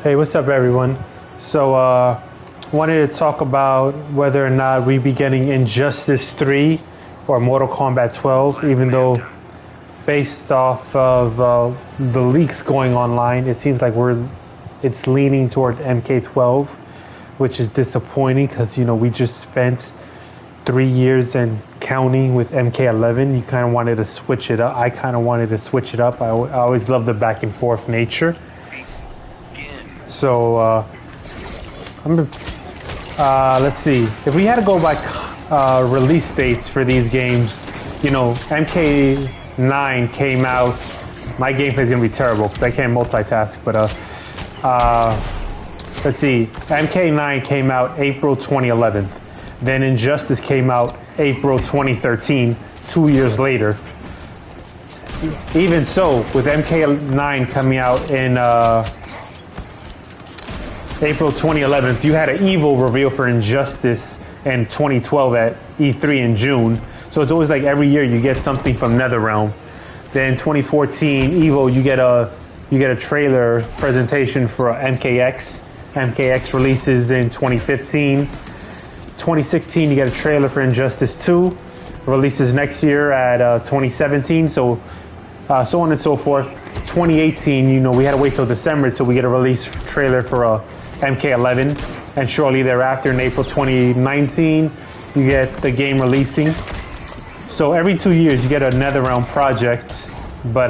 Hey, what's up, everyone? So, wanted to talk about whether or not we be getting Injustice 3 or Mortal Kombat 12, even though based off of the leaks going online, it seems like it's leaning towards MK12, which is disappointing because, we just spent 3 years and counting with MK11. You kind of wanted to switch it up. I kind of wanted to switch it up. I always love the back and forth nature. So, let's see. If we had to go by release dates for these games, MK9 came out. My gameplay is gonna be terrible because I can't multitask. But let's see. MK9 came out April 2011. Then Injustice came out April 2013. 2 years later. Even so, with MK9 coming out in April 2011, you had an Evil reveal for Injustice in 2012 at E3 in June. So it's always like every year you get something from NetherRealm. Then 2014 Evo, you get a trailer presentation for MKX. MKX releases in 2015. 2016 you get a trailer for Injustice 2. Releases next year at 2017. So on and so forth. 2018, we had to wait till December till we get a release trailer for MK11, and shortly thereafter in April 2019 you get the game releasing. So every 2 years you get a NetherRealm project, but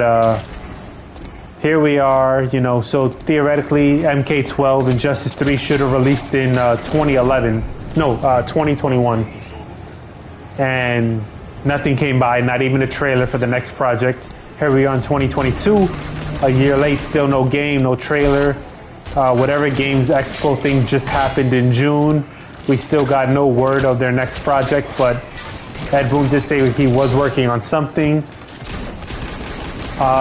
here we are, so theoretically MK12 Injustice 3 should have released in 2021, and nothing came by, not even a trailer for the next project. Here we are in 2022, a year late, still no game, no trailer. Whatever Games Expo thing just happened in June, we still got no word of their next project, but Ed Boon did say he was working on something.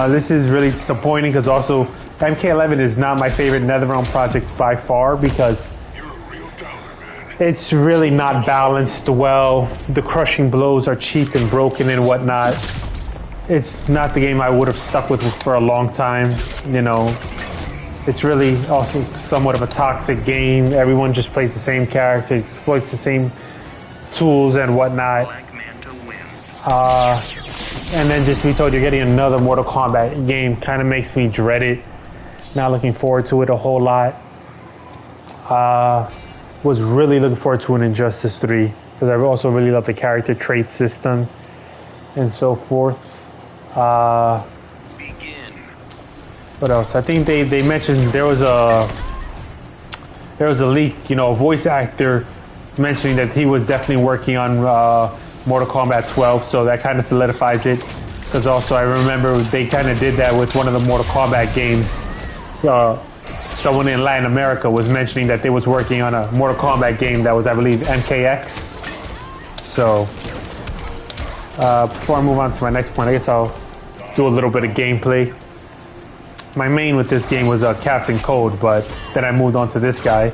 This is really disappointing because also MK11 is not my favorite NetherRealm project by far because it's really not balanced well. The crushing blows are cheap and broken and whatnot. It's not the game I would have stuck with for a long time, It's really also somewhat of a toxic game. Everyone just plays the same character, exploits the same tools and whatnot. And then just we told you're getting another Mortal Kombat game kind of makes me dread it. Not looking forward to it a whole lot. Was really looking forward to an Injustice 3 because I also really love the character trait system and so forth. What else? I think they mentioned there was a leak, a voice actor mentioning that he was definitely working on Mortal Kombat 12, so that kind of solidifies it. Because also I remember they kind of did that with one of the Mortal Kombat games. Someone in Latin America was mentioning that they was working on a Mortal Kombat game that was, I believe, MKX. So before I move on to my next point, I guess I'll do a little bit of gameplay. My main with this game was Captain Cold, but then I moved on to this guy.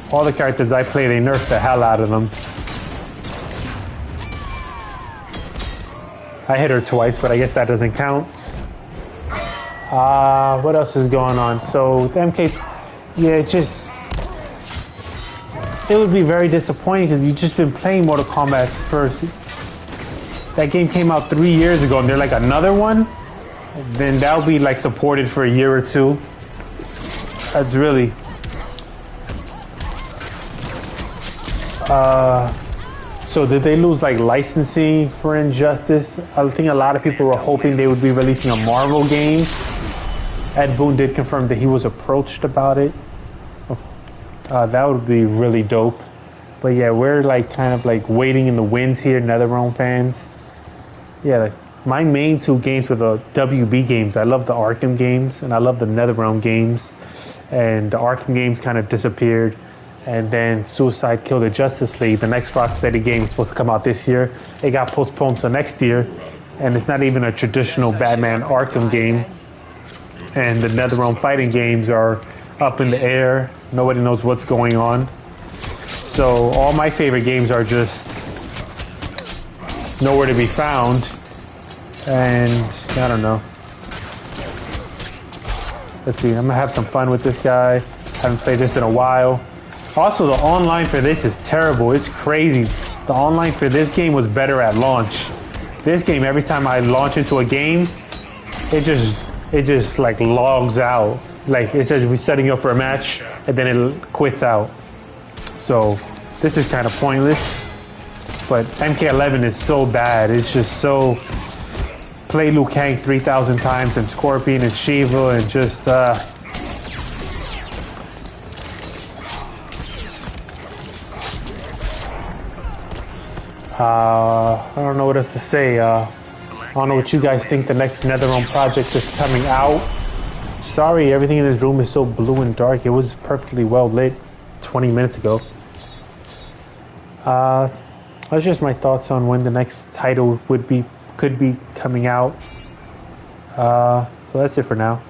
All the characters I play, they nerfed the hell out of them. I hit her twice, but I guess that doesn't count. What else is going on? So with MK, it would be very disappointing because you've just been playing Mortal Kombat first. That game came out 3 years ago, and they're like another one. Then that'll be like supported for a year or two. That's really. So did they lose like licensing for Injustice? I think a lot of people were hoping they would be releasing a Marvel game. Ed Boon did confirm that he was approached about it. That would be really dope. But yeah, we're like kind of like waiting in the winds here, NetherRealm fans. Yeah, my main two games were the WB games. I love the Arkham games and I love the NetherRealm games. And the Arkham games kind of disappeared. And then Suicide killed the Justice League. The next Rocksteady game is supposed to come out this year. It got postponed to next year. And it's not even a traditional Batman Arkham game. And the NetherRealm fighting games are up in the air. Nobody knows what's going on. So all my favorite games are just nowhere to be found. And I don't know. Let's see, I'm gonna have some fun with this guy. Haven't played this in a while. Also, the online for this is terrible. It's crazy. The online for this game was better at launch. This game, every time I launch into a game, it just like logs out. Like it says we're setting you up for a match, and then it quits out. So this is kind of pointless. But MK11 is so bad. It's just so... Play Liu Kang 3,000 times and Scorpion and Shiva and just... I don't know what else to say. I don't know what you guys think the next NetherRealm project is coming out. Sorry, everything in this room is so blue and dark. It was perfectly well lit 20 minutes ago. That's just my thoughts on when the next title could be coming out. So that's it for now.